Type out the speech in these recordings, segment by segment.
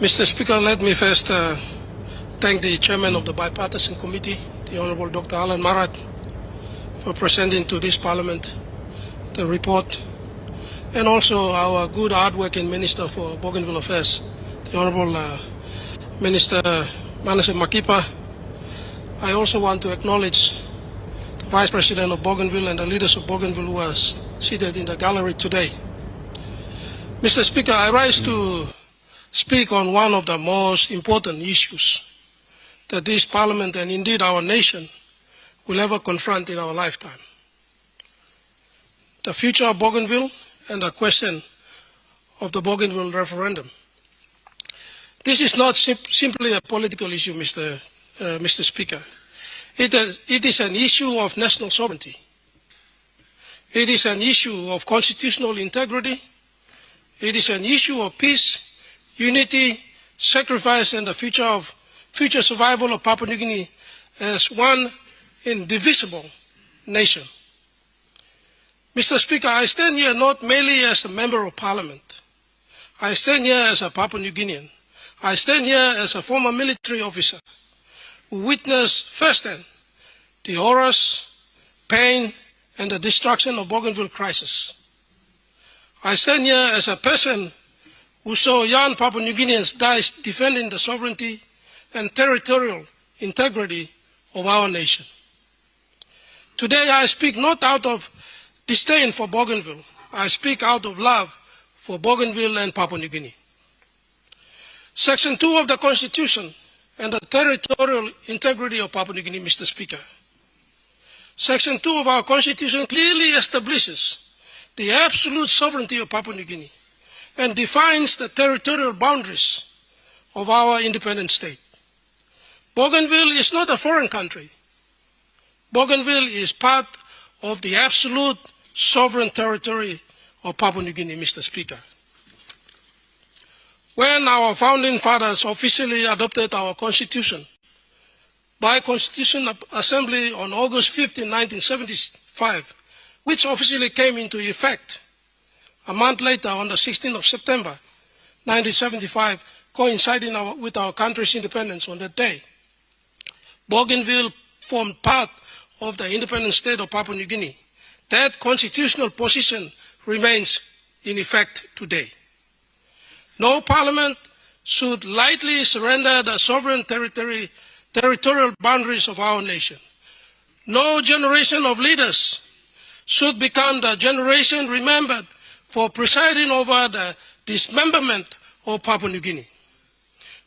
Mr. Speaker, let me first thank the chairman of the bipartisan committee, the Honorable Dr. Alan Marat, for presenting to this parliament the report, and also our good hard-working Minister for Bougainville Affairs, the Honorable Minister Manasseh Makipa. I also want to acknowledge the Vice President of Bougainville and the leaders of Bougainville who are seated in the gallery today. Mr. Speaker, I rise to speak on one of the most important issues that this Parliament and indeed our nation will ever confront in our lifetime. The future of Bougainville and the question of the Bougainville referendum. This is not simply a political issue, Mr. Speaker. It is an issue of national sovereignty. It is an issue of constitutional integrity. It is an issue of peace, unity, sacrifice, and the future survival of Papua New Guinea as one indivisible nation. Mr. Speaker, I stand here not merely as a member of Parliament. I stand here as a Papua New Guinean. I stand here as a former military officer who witnessed firsthand the horrors, pain, and the destruction of Bougainville crisis. I stand here as a person who saw young Papua New Guineans die defending the sovereignty and territorial integrity of our nation. Today I speak not out of disdain for Bougainville. I speak out of love for Bougainville and Papua New Guinea. Section 2 of the Constitution and the territorial integrity of Papua New Guinea, Mr. Speaker. Section 2 of our Constitution clearly establishes the absolute sovereignty of Papua New Guinea and defines the territorial boundaries of our independent state. Bougainville is not a foreign country. Bougainville is part of the absolute sovereign territory of Papua New Guinea, Mr. Speaker. When our founding fathers officially adopted our Constitution by Constitutional Assembly on August 15, 1975, which officially came into effect a month later on the 16th of September, 1975, coinciding with our country's independence on that day. Bougainville formed part of the independent state of Papua New Guinea. That constitutional position remains in effect today. No parliament should lightly surrender the sovereign territorial boundaries of our nation. No generation of leaders should become the generation remembered for presiding over the dismemberment of Papua New Guinea.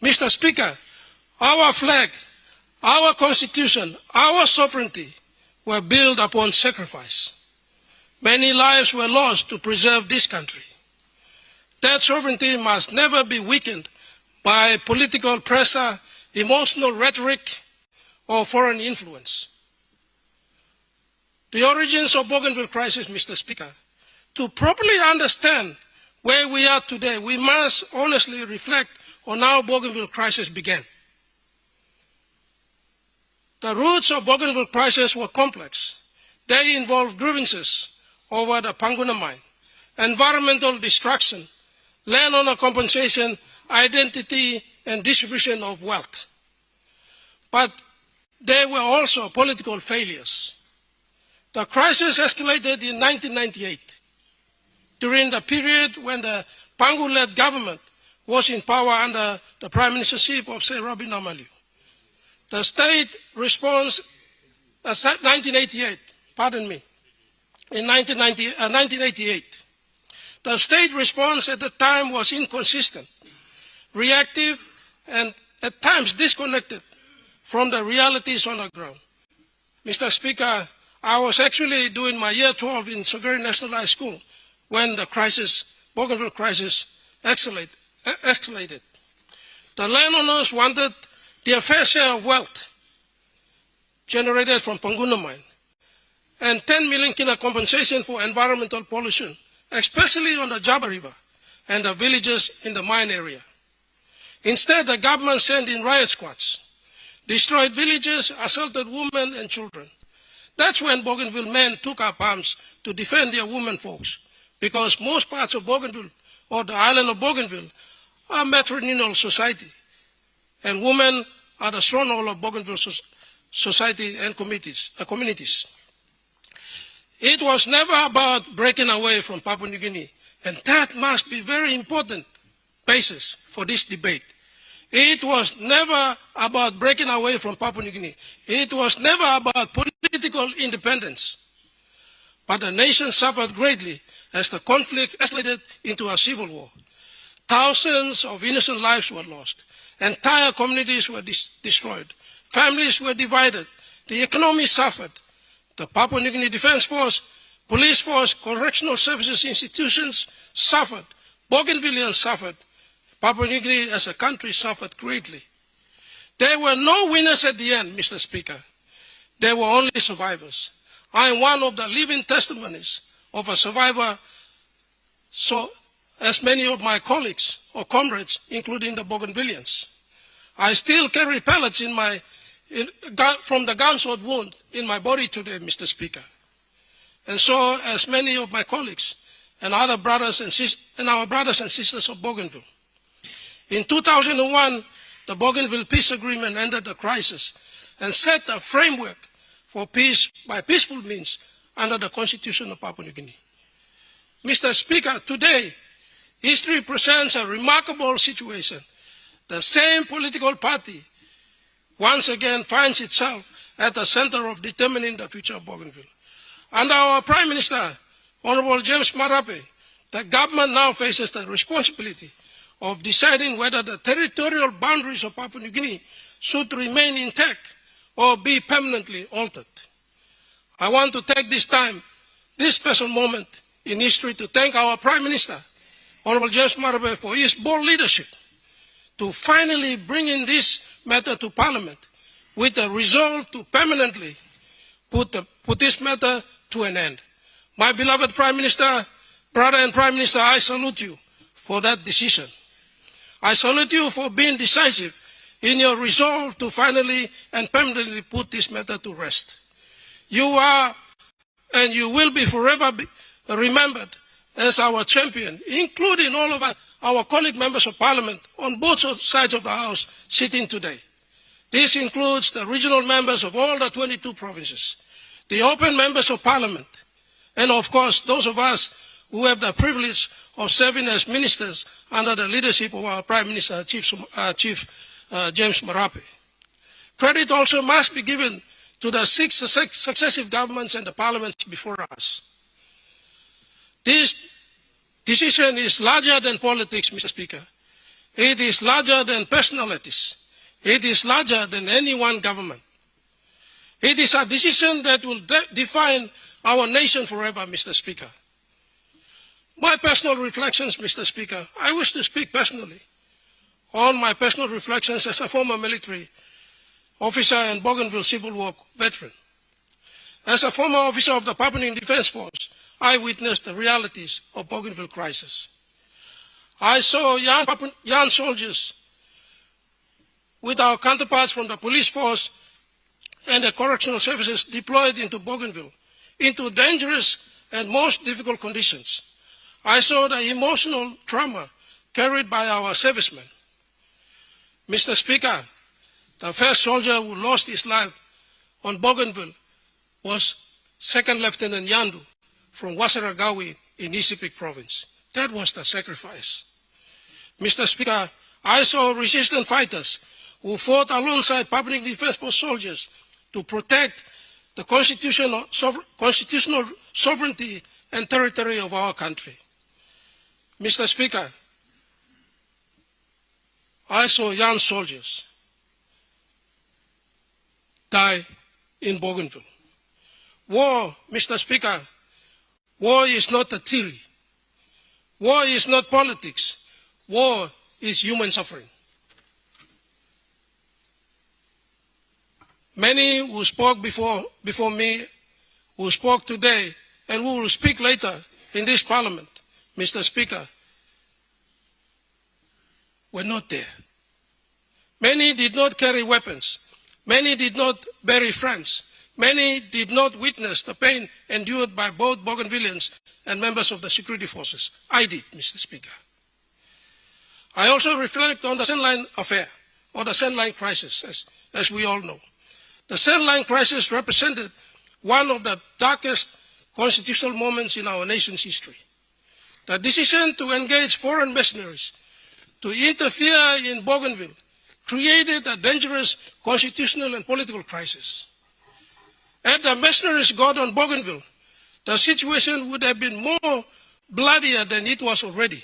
Mr. Speaker, our flag, our constitution, our sovereignty were built upon sacrifice. Many lives were lost to preserve this country. That sovereignty must never be weakened by political pressure, emotional rhetoric, or foreign influence. The origins of Bougainville crisis, Mr. Speaker. To properly understand where we are today, we must honestly reflect on how Bougainville crisis began. The roots of Bougainville crisis were complex. They involved grievances over the Panguna mine, environmental destruction, landowner compensation, identity, and distribution of wealth. But there were also political failures. The crisis escalated in 1998, during the period when the Pangu-led government was in power under the prime ministership of Sir Robin Namah. The state response, 1988, pardon me, in 1988. The state response at the time was inconsistent, reactive, and at times disconnected from the realities on the ground. Mr. Speaker, I was actually doing my year 12 in Sogeri National High School when the crisis, Bougainville crisis, escalated. The landowners wanted their fair share of wealth generated from Panguna mine and 10 million kina compensation for environmental pollution, especially on the Jaba River and the villages in the mine area. Instead, the government sent in riot squads, destroyed villages, assaulted women and children. That's when Bougainville men took up arms to defend their women folks, because most parts of Bougainville, or the island of Bougainville, a matrilineal society, and women are the stronghold of Bougainville society and communities. It was never about breaking away from Papua New Guinea, and that must be a very important basis for this debate. It was never about breaking away from Papua New Guinea. It was never about political independence. But the nation suffered greatly as the conflict escalated into a civil war. Thousands of innocent lives were lost. Entire communities were destroyed. Families were divided. The economy suffered. The Papua New Guinea Defense Force, police force, correctional services institutions suffered. Bougainvilleans suffered. Papua New Guinea as a country suffered greatly. There were no winners at the end, Mr. Speaker. There were only survivors. I am one of the living testimonies of a survivor, so as many of my colleagues or comrades, including the Bougainvilleans. I still carry pellets from the gunshot wound in my body today, Mr. Speaker. And so, as many of my colleagues and other brothers and our brothers and sisters of Bougainville. In 2001, the Bougainville Peace Agreement ended the crisis and set a framework for peace by peaceful means under the Constitution of Papua New Guinea. Mr. Speaker, today, history presents a remarkable situation. The same political party once again finds itself at the center of determining the future of Bougainville. Under our Prime Minister, Honorable James Marape, the government now faces the responsibility of deciding whether the territorial boundaries of Papua New Guinea should remain intact or be permanently altered. I want to take this special moment in history to thank our Prime Minister, Honorable James Marape, for his bold leadership to finally bring in this matter to Parliament with a resolve to permanently put this matter to an end. My beloved Prime Minister, brother and Prime Minister, I salute you for that decision. I salute you for being decisive in your resolve to finally and permanently put this matter to rest. You are and you will be forever remembered as our champion, including all of our colleague members of Parliament on both sides of the House sitting today. This includes the regional members of all the 22 provinces, the open members of Parliament, and of course those of us who have the privilege of serving as ministers under the leadership of our Prime Minister, Chief James Marape. Credit also must be given to the 6 successive governments and the parliaments before us. This decision is larger than politics, Mr. Speaker. It is larger than personalities. It is larger than any one government. It is a decision that will define our nation forever, Mr. Speaker. My personal reflections, Mr. Speaker, I wish to speak personally on my personal reflections as a former military officer and Bougainville Civil War veteran. As a former officer of the Papua New Guinea Defense Force, I witnessed the realities of Bougainville crisis. I saw young soldiers with our counterparts from the police force and the correctional services deployed into Bougainville, into dangerous and most difficult conditions. I saw the emotional trauma carried by our servicemen. Mr. Speaker, the first soldier who lost his life on Bougainville was Second Lieutenant Yandu from Wasaragawi in Isipik province. That was the sacrifice. Mr. Speaker, I saw resistant fighters who fought alongside Papua New Guinea Defense Force soldiers to protect the constitutional sovereignty and territory of our country. Mr. Speaker, I saw young soldiers die in Bougainville. War, Mr. Speaker, war is not a theory. War is not politics. War is human suffering. Many who spoke before me, who spoke today, and who will speak later in this Parliament, Mr. Speaker, were not there. Many did not carry weapons. Many did not bury friends. Many did not witness the pain endured by both Bougainvilleans and members of the security forces. I did, Mr. Speaker. I also reflect on the Sandline affair, or the Sandline crisis, as we all know. The Sandline crisis represented one of the darkest constitutional moments in our nation's history. The decision to engage foreign mercenaries to interfere in Bougainville created a dangerous constitutional and political crisis. Had the mercenaries got on Bougainville, the situation would have been more bloodier than it was already.